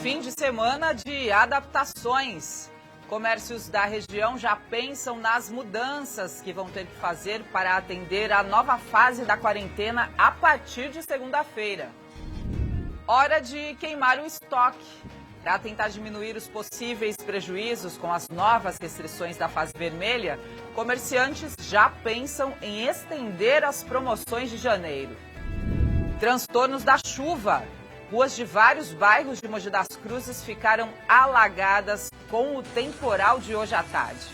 fim de semana de adaptações. Comércios da região já pensam nas mudanças que vão ter que fazer para atender a nova fase da quarentena a partir de segunda-feira. Hora de queimar o estoque. Para tentar diminuir os possíveis prejuízos com as novas restrições da fase vermelha, comerciantes já pensam em estender as promoções de janeiro. Transtornos da chuva. Ruas de vários bairros de Mogi das Cruzes ficaram alagadas com o temporal de hoje à tarde.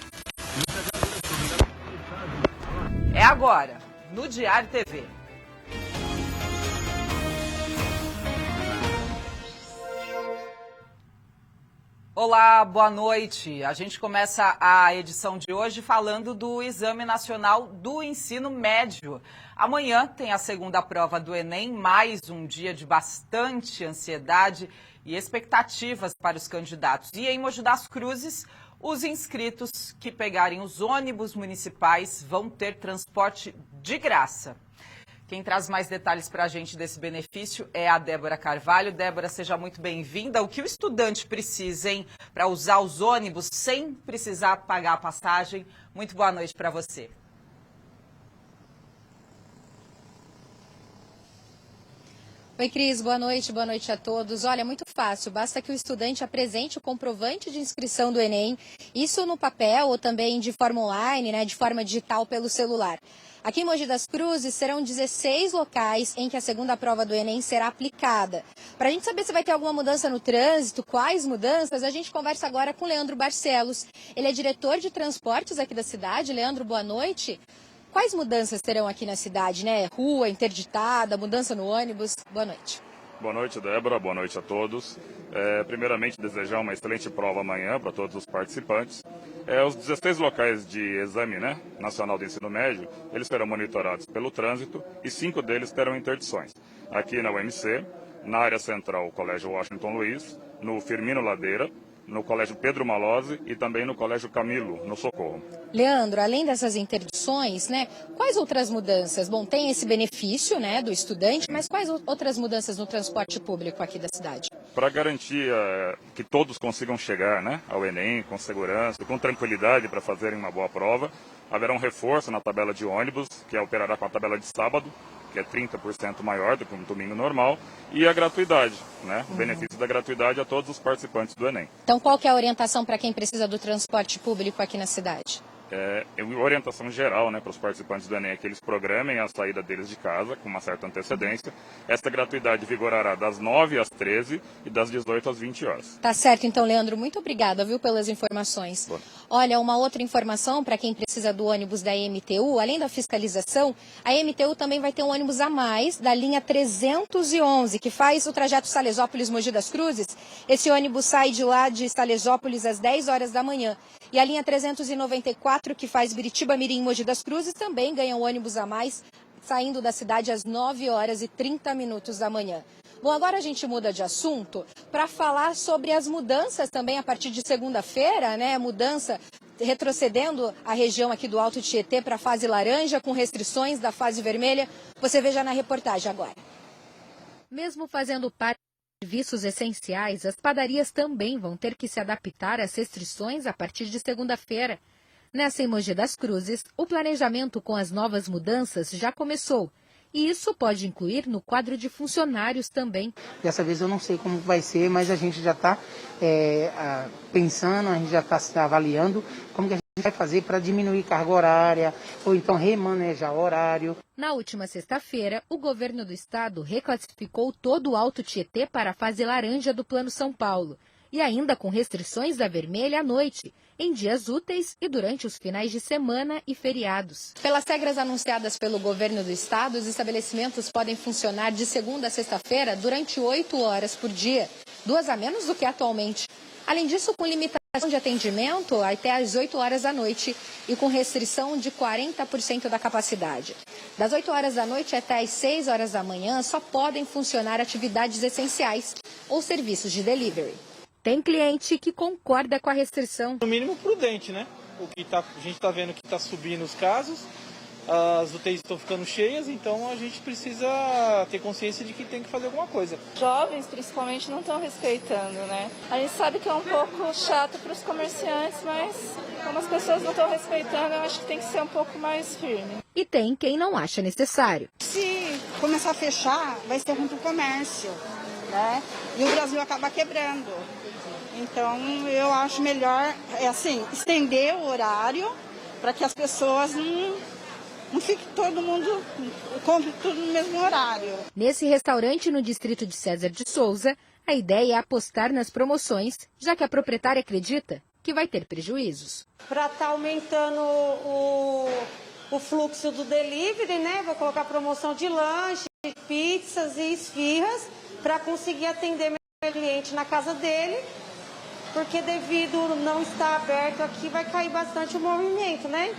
É agora, no Diário TV. Olá, boa noite. A gente começa a edição de hoje falando do Exame Nacional do Ensino Médio. Amanhã tem a segunda prova do Enem, mais um dia de bastante ansiedade e expectativas para os candidatos. E em Mogi das Cruzes, os inscritos que pegarem os ônibus municipais vão ter transporte de graça. Quem traz mais detalhes para a gente desse benefício é a Débora Carvalho. Débora, seja muito bem-vinda. O que o estudante precisa, hein, para usar os ônibus sem precisar pagar a passagem? Muito boa noite para você. Oi, Cris, boa noite a todos. Olha, muito fácil, basta que o estudante apresente o comprovante de inscrição do Enem, isso no papel ou também de forma online, né, de forma digital pelo celular. Aqui em Mogi das Cruzes serão 16 locais em que a segunda prova do Enem será aplicada. Para a gente saber se vai ter alguma mudança no trânsito, quais mudanças, a gente conversa agora com o Leandro Barcelos. Ele é diretor de transportes aqui da cidade. Leandro, boa noite. Quais mudanças terão aqui na cidade, né? Rua interditada, mudança no ônibus. Boa noite. Boa noite, Débora. Boa noite a todos. Primeiramente, desejar uma excelente prova amanhã para todos os participantes. Os 16 locais de exame, né, nacional de ensino médio, eles serão monitorados pelo trânsito e 5 deles terão interdições. Aqui na UMC, na área central, o Colégio Washington Luiz, no Firmino Ladeira, no Colégio Pedro Malozzi e também no Colégio Camilo, no Socorro. Leandro, além dessas interdições, né, quais outras mudanças? Bom, tem esse benefício, né, do estudante, mas quais outras mudanças no transporte público aqui da cidade? Para garantir que todos consigam chegar, né, ao Enem com segurança, com tranquilidade para fazerem uma boa prova, haverá um reforço na tabela de ônibus, que operará com a tabela de sábado, que é 30% maior do que um domingo normal, e a gratuidade, né? O benefício da gratuidade a todos os participantes do Enem. Então, qual que é a orientação para quem precisa do transporte público aqui na cidade? Orientação geral, né, para os participantes do Enem é que eles programem a saída deles de casa com uma certa antecedência. Esta gratuidade vigorará das 9 às 13 e das 18 às 20 horas. Tá certo, então, Leandro, muito obrigada, viu, pelas informações. Bom. Olha, uma outra informação para quem precisa do ônibus da EMTU, além da fiscalização, a EMTU também vai ter um ônibus a mais da linha 311, que faz o trajeto Salesópolis-Mogi das Cruzes. Esse ônibus sai de lá de Salesópolis às 10 horas da manhã. E a linha 394, que faz Biritiba-Mirim Mogi das Cruzes, também ganha um ônibus a mais, saindo da cidade às 9 horas e 30 minutos da manhã. Bom, agora a gente muda de assunto para falar sobre as mudanças também a partir de segunda-feira, né? Mudança retrocedendo a região aqui do Alto Tietê para a fase laranja, com restrições da fase vermelha. Você veja na reportagem agora. Mesmo fazendo parte de serviços essenciais, as padarias também vão ter que se adaptar às restrições a partir de segunda-feira. Nessa em Mogi das Cruzes, o planejamento com as novas mudanças já começou. E isso pode incluir no quadro de funcionários também. Dessa vez eu não sei como vai ser, mas a gente já está pensando, a gente já está avaliando como que a gente vai fazer para diminuir carga horária ou então remanejar horário. Na última sexta-feira, o governo do estado reclassificou todo o Alto Tietê para a fase laranja do Plano São Paulo. E ainda com restrições da vermelha à noite, em dias úteis e durante os finais de semana e feriados. Pelas regras anunciadas pelo governo do estado, os estabelecimentos podem funcionar de segunda a sexta-feira durante 8 horas por dia, 2 a menos do que atualmente. Além disso, com limitação de atendimento até às 8 horas da noite e com restrição de 40% da capacidade. Das 8 horas da noite até às 6 horas da manhã, só podem funcionar atividades essenciais ou serviços de delivery. Tem cliente que concorda com a restrição. No mínimo prudente, né? A gente está vendo que está subindo os casos as UTIs estão ficando cheias, então a gente precisa ter consciência de que tem que fazer alguma coisa. Jovens, principalmente, não estão respeitando, né? A gente sabe que é um pouco chato para os comerciantes, mas como as pessoas não estão respeitando, eu acho que tem que ser um pouco mais firme. E tem quem não acha necessário. Se começar a fechar, vai ser ruim para o comércio, né? E o Brasil acaba quebrando. Então, eu acho melhor, estender o horário para que as pessoas não fique todo mundo, compre tudo no mesmo horário. Nesse restaurante no distrito de César de Souza, a ideia é apostar nas promoções, já que a proprietária acredita que vai ter prejuízos. Para estar aumentando o fluxo do delivery, né? Vou colocar promoção de lanche, pizzas e esfirras para conseguir atender meu cliente na casa dele, porque devido não estar aberto aqui vai cair bastante o movimento, né?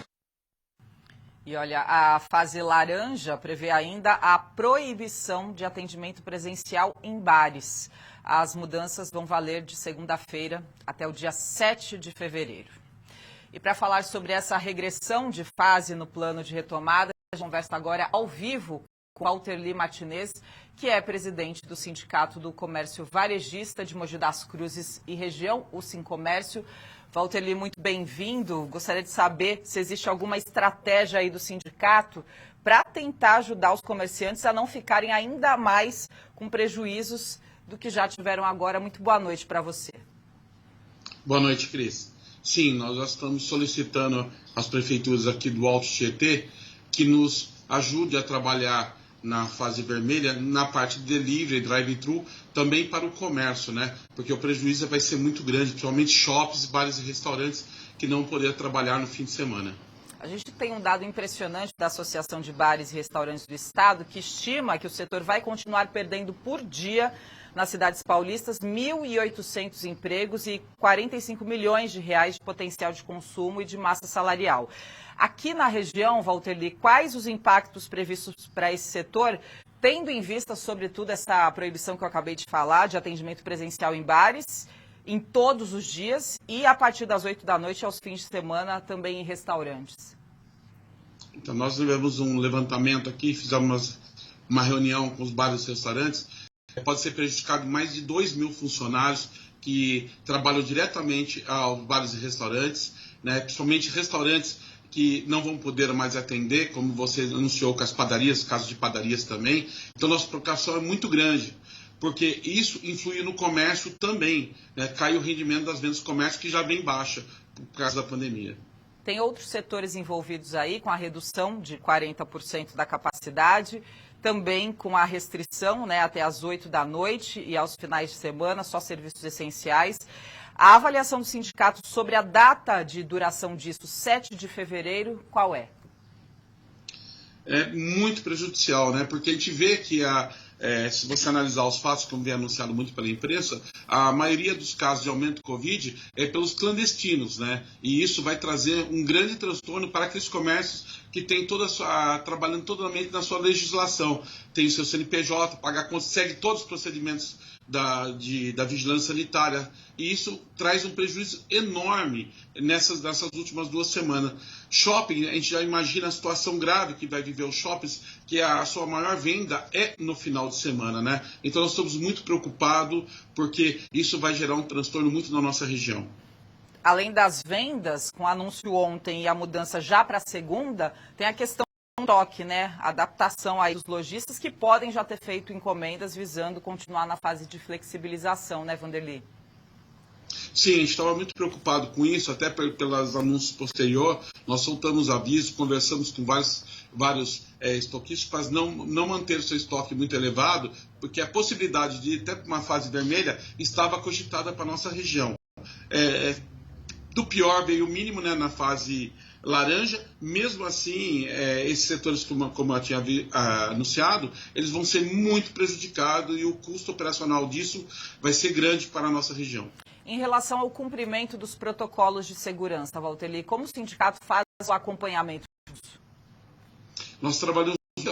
E olha, a fase laranja prevê ainda a proibição de atendimento presencial em bares. As mudanças vão valer de segunda-feira até o dia 7 de fevereiro. E para falar sobre essa regressão de fase no plano de retomada, a gente conversa agora ao vivo com Walterli Martinez, que é presidente do Sindicato do Comércio Varejista de Mogi das Cruzes e região, o Sincomércio. Walterli, muito bem-vindo. Gostaria de saber se existe alguma estratégia aí do sindicato para tentar ajudar os comerciantes a não ficarem ainda mais com prejuízos do que já tiveram agora. Muito boa noite para você. Boa noite, Cris. Sim, nós já estamos solicitando às prefeituras aqui do Alto Tietê que nos ajude a trabalhar na fase vermelha, na parte de delivery, drive-thru, também para o comércio, né? Porque o prejuízo vai ser muito grande, principalmente shoppings, bares e restaurantes que não poderão trabalhar no fim de semana. A gente tem um dado impressionante da Associação de Bares e Restaurantes do Estado, que estima que o setor vai continuar perdendo por dia nas cidades paulistas 1.800 empregos e 45 milhões de reais de potencial de consumo e de massa salarial. Aqui na região, Walterli, quais os impactos previstos para esse setor, tendo em vista, sobretudo, essa proibição que eu acabei de falar, de atendimento presencial em bares, em todos os dias, e a partir das 8 da noite aos fins de semana também em restaurantes? Então, nós tivemos um levantamento aqui, fizemos uma reunião com os bares e restaurantes. Pode ser prejudicado mais de 2.000 funcionários que trabalham diretamente aos bares e restaurantes, né? Principalmente restaurantes que não vão poder mais atender, como você anunciou com as padarias, casos de padarias também. Então, nossa preocupação é muito grande, porque isso influi no comércio também, né? Cai o rendimento das vendas do comércio, que já vem baixa por causa da pandemia. Tem outros setores envolvidos aí com a redução de 40% da capacidade, também com a restrição, né, até às 8 da noite e aos finais de semana, só serviços essenciais. A avaliação do sindicato sobre a data de duração disso, 7 de fevereiro, qual é? É muito prejudicial, né? Porque a gente vê que se você analisar os fatos, como vem anunciado muito pela imprensa, a maioria dos casos de aumento do Covid é pelos clandestinos, né? E isso vai trazer um grande transtorno para aqueles comércios que têm trabalhando totalmente na sua legislação. Tem o seu CNPJ, paga conta, segue todos os procedimentos da vigilância sanitária. E isso traz um prejuízo enorme nessas últimas 2 semanas. Shopping, a gente já imagina a situação grave que vai viver os shoppings, que a sua maior venda é no final de semana, né? Então nós estamos muito preocupados, porque isso vai gerar um transtorno muito na nossa região. Além das vendas, com o anúncio ontem e a mudança já para segunda, tem a questão do toque, né? Adaptação aí dos lojistas que podem já ter feito encomendas visando continuar na fase de flexibilização, né, Walterli? Sim, a gente estava muito preocupado com isso, até pelos anúncios posteriores. Nós soltamos aviso, conversamos com vários estoquistas para não manter o seu estoque muito elevado, porque a possibilidade de ir até uma fase vermelha estava cogitada para a nossa região. Do pior veio o mínimo, né, na fase laranja. Mesmo assim, esses setores, como eu tinha anunciado, eles vão ser muito prejudicados e o custo operacional disso vai ser grande para a nossa região. Em relação ao cumprimento dos protocolos de segurança, Walterli, como o sindicato faz o acompanhamento disso? Nós trabalhamos muito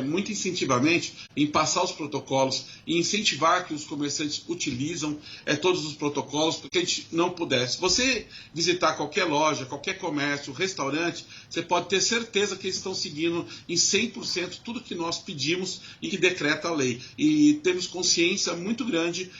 muito incentivamente em passar os protocolos e incentivar que os comerciantes utilizam todos os protocolos, porque a gente não puder. Se você visitar qualquer loja, qualquer comércio, restaurante, você pode ter certeza que eles estão seguindo em 100% tudo que nós pedimos e que decreta a lei. E temos consciência muito grande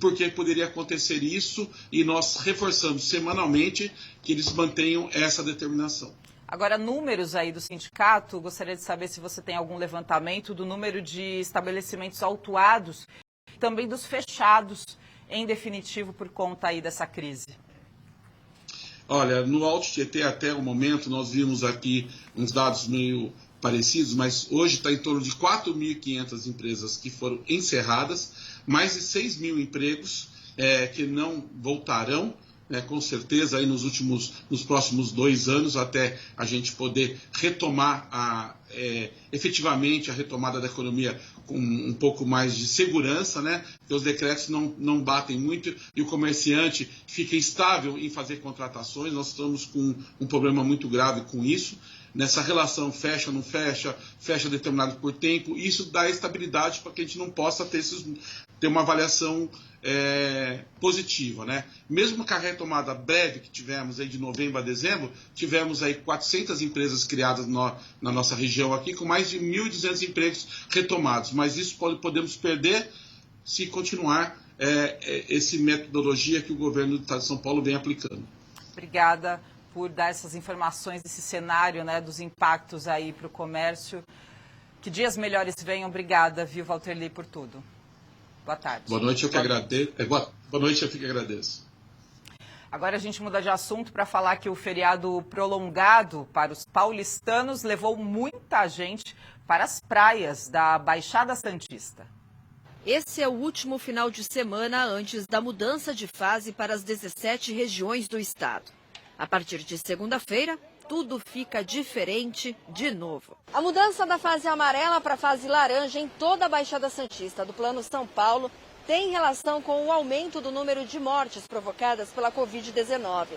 porque poderia acontecer isso, e nós reforçamos semanalmente que eles mantenham essa determinação. Agora, números aí do sindicato, gostaria de saber se você tem algum levantamento do número de estabelecimentos autuados e também dos fechados, em definitivo, por conta aí dessa crise. Olha, no Alto Tietê até o momento nós vimos aqui uns dados meio parecidos, mas hoje está em torno de 4.500 empresas que foram encerradas, mais de 6 mil empregos que não voltarão, com certeza, aí nos próximos 2 anos, até a gente poder retomar efetivamente a retomada da economia com um pouco mais de segurança, porque os decretos não batem muito e o comerciante fica instável em fazer contratações. Nós estamos com um problema muito grave com isso. Nessa relação fecha, não fecha, fecha determinado por tempo, isso dá estabilidade para que a gente não possa ter uma avaliação positiva, Mesmo com a retomada breve que tivemos aí de novembro a dezembro, tivemos aí 400 empresas criadas na nossa região aqui, com mais de 1.200 empregos retomados, mas isso podemos perder se continuar essa metodologia que o governo do Estado de São Paulo vem aplicando. Obrigada por dar essas informações, esse cenário, dos impactos aí para o comércio. Que dias melhores venham. Obrigada, viu, Walterli, por tudo. Boa tarde. Boa noite, eu que agradeço. Boa noite, eu que agradeço. Agora a gente muda de assunto para falar que o feriado prolongado para os paulistanos levou muita gente para as praias da Baixada Santista. Esse é o último final de semana antes da mudança de fase para as 17 regiões do estado. A partir de segunda-feira, tudo fica diferente de novo. A mudança da fase amarela para a fase laranja em toda a Baixada Santista do Plano São Paulo tem relação com o aumento do número de mortes provocadas pela Covid-19.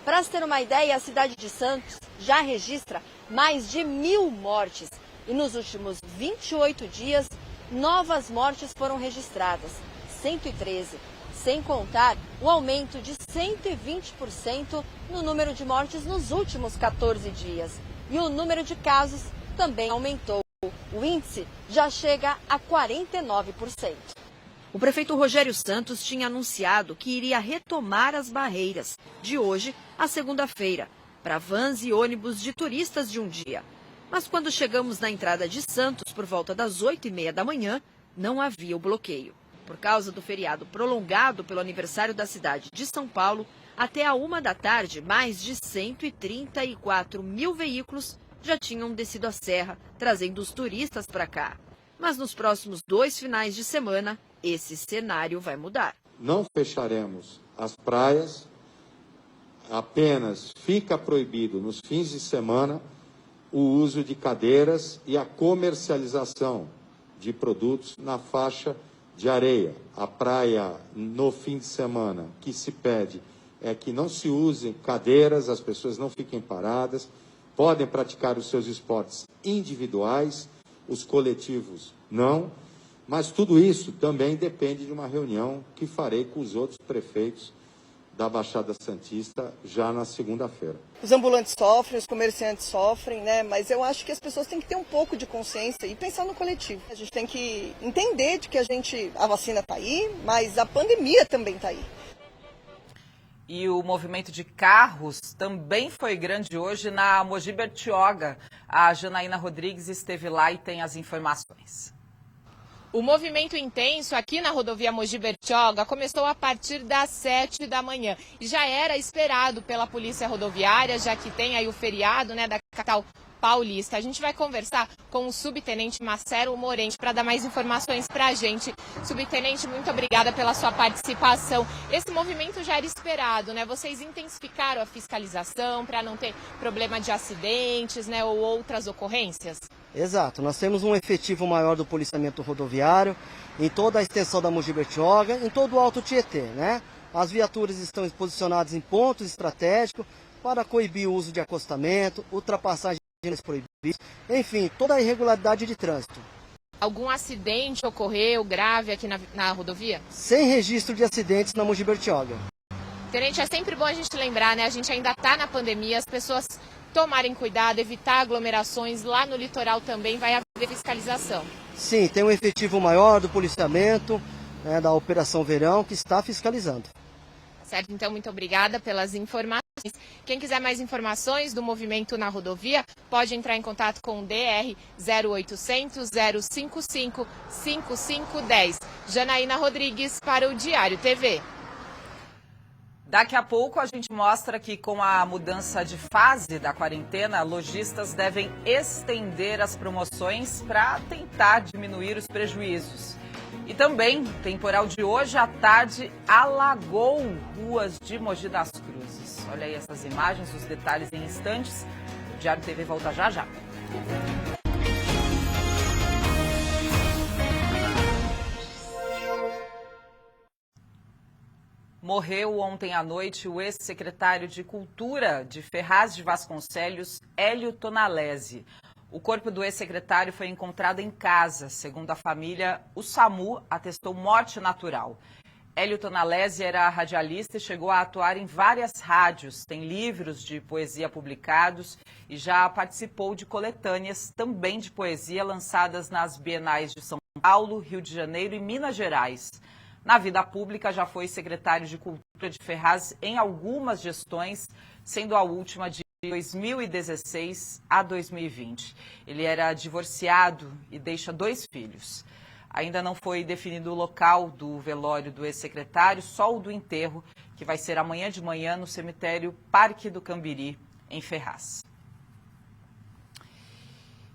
Para se ter uma ideia, a cidade de Santos já registra mais de 1.000 mortes. E nos últimos 28 dias, novas mortes foram registradas, 113. Sem contar o aumento de 120% no número de mortes nos últimos 14 dias. E o número de casos também aumentou. O índice já chega a 49%. O prefeito Rogério Santos tinha anunciado que iria retomar as barreiras de hoje à segunda-feira para vans e ônibus de turistas de um dia. Mas quando chegamos na entrada de Santos por volta das 8h30 da manhã, não havia o bloqueio. Por causa do feriado prolongado pelo aniversário da cidade de São Paulo, até a 1h da tarde, mais de 134 mil veículos já tinham descido a serra, trazendo os turistas para cá. Mas nos próximos 2 finais de semana, esse cenário vai mudar. Não fecharemos as praias, apenas fica proibido nos fins de semana o uso de cadeiras e a comercialização de produtos na faixa de areia. A praia, no fim de semana, que se pede é que não se usem cadeiras, as pessoas não fiquem paradas, podem praticar os seus esportes individuais, os coletivos não, mas tudo isso também depende de uma reunião que farei com os outros prefeitos da Baixada Santista já na segunda-feira. Os ambulantes sofrem, os comerciantes sofrem, mas eu acho que as pessoas têm que ter um pouco de consciência e pensar no coletivo. A gente tem que entender de que a vacina está aí, mas a pandemia também está aí. E o movimento de carros também foi grande hoje na Mogi Bertioga. A Janaína Rodrigues esteve lá e tem as informações. O movimento intenso aqui na rodovia Mogi Bertioga começou a partir das 7 da manhã e já era esperado pela Polícia Rodoviária, já que tem aí o feriado da capital paulista. A gente vai conversar com o subtenente Marcelo Morente para dar mais informações para a gente. Subtenente, muito obrigada pela sua participação. Esse movimento já era esperado, Vocês intensificaram a fiscalização para não ter problema de acidentes, ou outras ocorrências? Exato, nós temos um efetivo maior do policiamento rodoviário em toda a extensão da Mogi Bertioga, em todo o Alto Tietê, As viaturas estão posicionadas em pontos estratégicos para coibir o uso de acostamento, ultrapassagens proibidas enfim, toda a irregularidade de trânsito. Algum acidente ocorreu grave aqui na rodovia? Sem registro de acidentes na Mogi Bertioga. Tenente, é sempre bom a gente lembrar, né? A gente ainda está na pandemia, as pessoas tomarem cuidado, evitar aglomerações. Lá no litoral também vai haver fiscalização. Sim, tem um efetivo maior do policiamento, né, da Operação Verão, que está fiscalizando. Certo, então muito obrigada pelas informações. Quem quiser mais informações do movimento na rodovia, pode entrar em contato com o DR 0800 055 5510. Janaína Rodrigues para o Diário TV. Daqui a pouco a gente mostra que com a mudança de fase da quarentena, lojistas devem estender as promoções para tentar diminuir os prejuízos. E também, o temporal de hoje à tarde alagou ruas de Mogi das Cruzes. Olha aí essas imagens, os detalhes em instantes. O Diário TV volta já já. Morreu ontem à noite o ex-secretário de Cultura de Ferraz de Vasconcelos, Hélio Tonalesi. O corpo do ex-secretário foi encontrado em casa. Segundo a família, o SAMU atestou morte natural. Hélio Tonalesi era radialista e chegou a atuar em várias rádios. Tem livros de poesia publicados e já participou de coletâneas também de poesia lançadas nas bienais de São Paulo, Rio de Janeiro e Minas Gerais. Na vida pública, já foi secretário de Cultura de Ferraz em algumas gestões, sendo a última de 2016 a 2020. Ele era divorciado e deixa 2 filhos. Ainda não foi definido o local do velório do ex-secretário, só o do enterro, que vai ser amanhã de manhã no cemitério Parque do Cambiri, em Ferraz.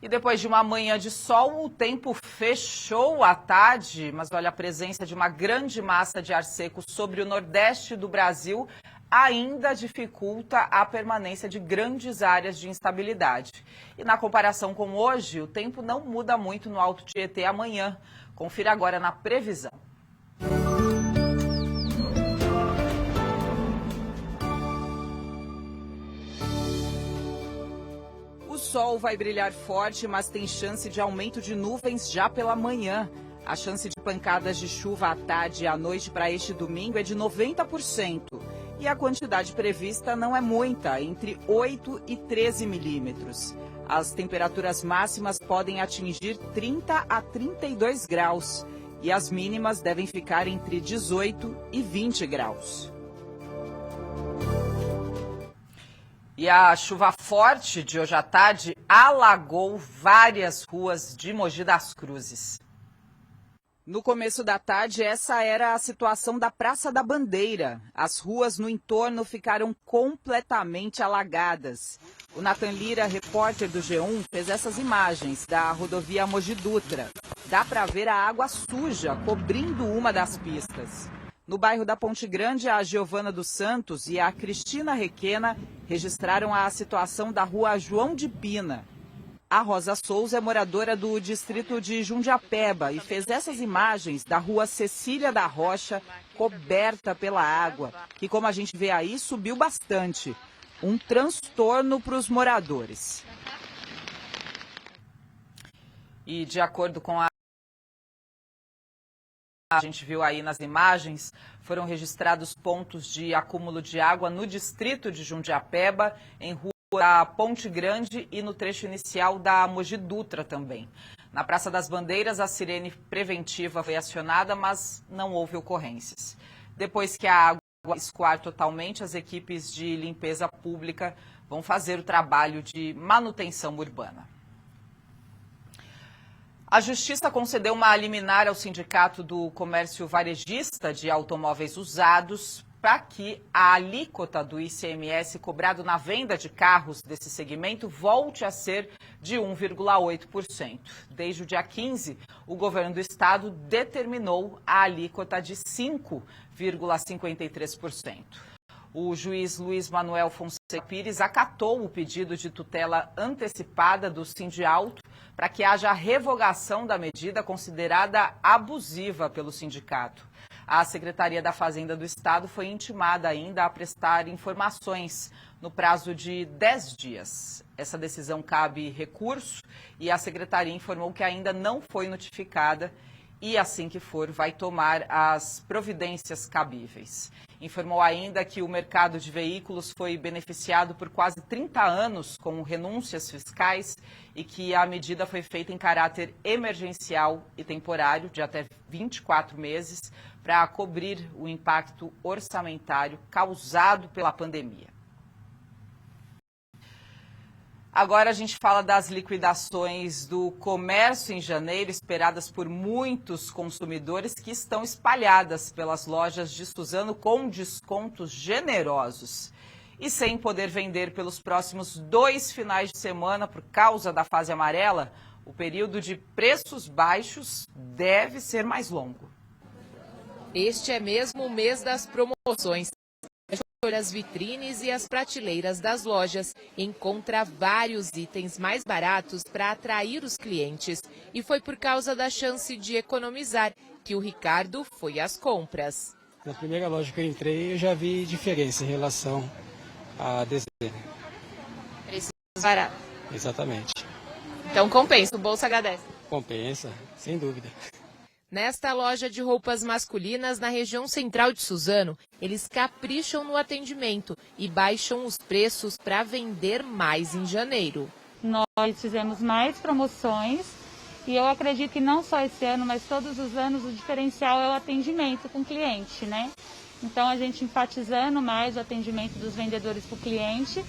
E depois de uma manhã de sol, o tempo fechou à tarde, mas olha, a presença de uma grande massa de ar seco sobre o nordeste do Brasil ainda dificulta a permanência de grandes áreas de instabilidade. E na comparação com hoje, o tempo não muda muito no Alto Tietê amanhã. Confira agora na previsão. O sol vai brilhar forte, mas tem chance de aumento de nuvens já pela manhã. A chance de pancadas de chuva à tarde e à noite para este domingo é de 90%. E a quantidade prevista não é muita, entre 8 e 13 milímetros. As temperaturas máximas podem atingir 30 a 32 graus e as mínimas devem ficar entre 18 e 20 graus. E a chuva forte de hoje à tarde alagou várias ruas de Mogi das Cruzes. No começo da tarde, essa era a situação da Praça da Bandeira. As ruas no entorno ficaram completamente alagadas. O Nathan Lira, repórter do G1, fez essas imagens da rodovia Mogi Dutra. Dá para ver a água suja cobrindo uma das pistas. No bairro da Ponte Grande, a Giovana dos Santos e a Cristina Requena registraram a situação da rua João de Pina. A Rosa Souza é moradora do distrito de Jundiapeba e fez essas imagens da rua Cecília da Rocha, coberta pela água, que, como a gente vê aí, subiu bastante. Um transtorno para os moradores. E de acordo com a gente viu aí nas imagens, foram registrados pontos de acúmulo de água no distrito de Jundiapeba, em rua da Ponte Grande e no trecho inicial da Mogi Dutra também. Na Praça das Bandeiras, a sirene preventiva foi acionada, mas não houve ocorrências. Depois que a água escoar totalmente, as equipes de limpeza pública vão fazer o trabalho de manutenção urbana. A Justiça concedeu uma liminar ao Sindicato do Comércio Varejista de Automóveis Usados para que a alíquota do ICMS cobrado na venda de carros desse segmento volte a ser de 1,8%. Desde o dia 15, o governo do estado determinou a alíquota de 5,53%. O juiz Luiz Manuel Fonseca Pires acatou o pedido de tutela antecipada do Sindialto para que haja revogação da medida considerada abusiva pelo sindicato. A Secretaria da Fazenda do Estado foi intimada ainda a prestar informações no prazo de 10 dias. Essa decisão cabe recurso e a Secretaria informou que ainda não foi notificada e, assim que for, vai tomar as providências cabíveis. Informou ainda que o mercado de veículos foi beneficiado por quase 30 anos com renúncias fiscais e que a medida foi feita em caráter emergencial e temporário, de até 24 meses, para cobrir o impacto orçamentário causado pela pandemia. Agora a gente fala das liquidações do comércio em janeiro, esperadas por muitos consumidores, que estão espalhadas pelas lojas de Suzano com descontos generosos. E sem poder vender pelos próximos 2 finais de semana por causa da fase amarela, o período de preços baixos deve ser mais longo. Este é mesmo o mês das promoções. As vitrines e as prateleiras das lojas encontra vários itens mais baratos para atrair os clientes. E foi por causa da chance de economizar que o Ricardo foi às compras. Na primeira loja que eu entrei, eu já vi diferença em relação a dezembro. Preços baratos. Exatamente. Então compensa, o bolso agradece. Compensa, sem dúvida. Nesta loja de roupas masculinas na região central de Suzano, eles capricham no atendimento e baixam os preços para vender mais em janeiro. Nós fizemos mais promoções e eu acredito que não só esse ano, mas todos os anos o diferencial é o atendimento com o cliente, né? Então a gente enfatizando mais o atendimento dos vendedores para o cliente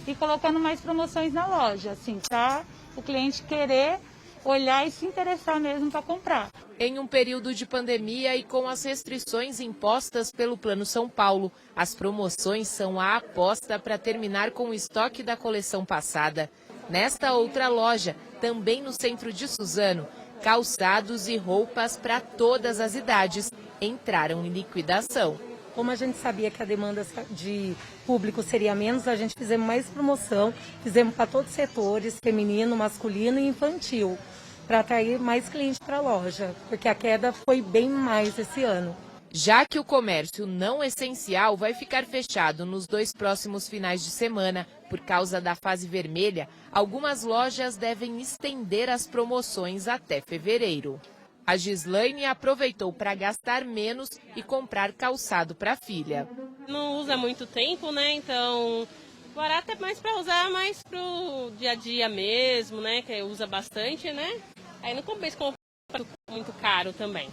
e colocando mais promoções na loja, assim, para o cliente querer olhar e se interessar mesmo para comprar. Em um período de pandemia e com as restrições impostas pelo Plano São Paulo, as promoções são a aposta para terminar com o estoque da coleção passada. Nesta outra loja, também no centro de Suzano, calçados e roupas para todas as idades entraram em liquidação. Como a gente sabia que a demanda de público seria menos, a gente fizemos mais promoção, fizemos para todos os setores, feminino, masculino e infantil, para atrair mais clientes para a loja, porque a queda foi bem mais esse ano. Já que o comércio não essencial vai ficar fechado nos 2 próximos finais de semana por causa da fase vermelha, algumas lojas devem estender as promoções até fevereiro. A Gislaine aproveitou para gastar menos e comprar calçado para a filha. Não usa muito tempo, né? Então, barato é mais para usar mais pro dia a dia mesmo, né? Que usa bastante, né? Aí não compensa comprar muito caro também.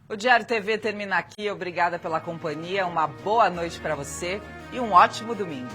O Diário TV termina aqui. Obrigada pela companhia. Uma boa noite para você e um ótimo domingo.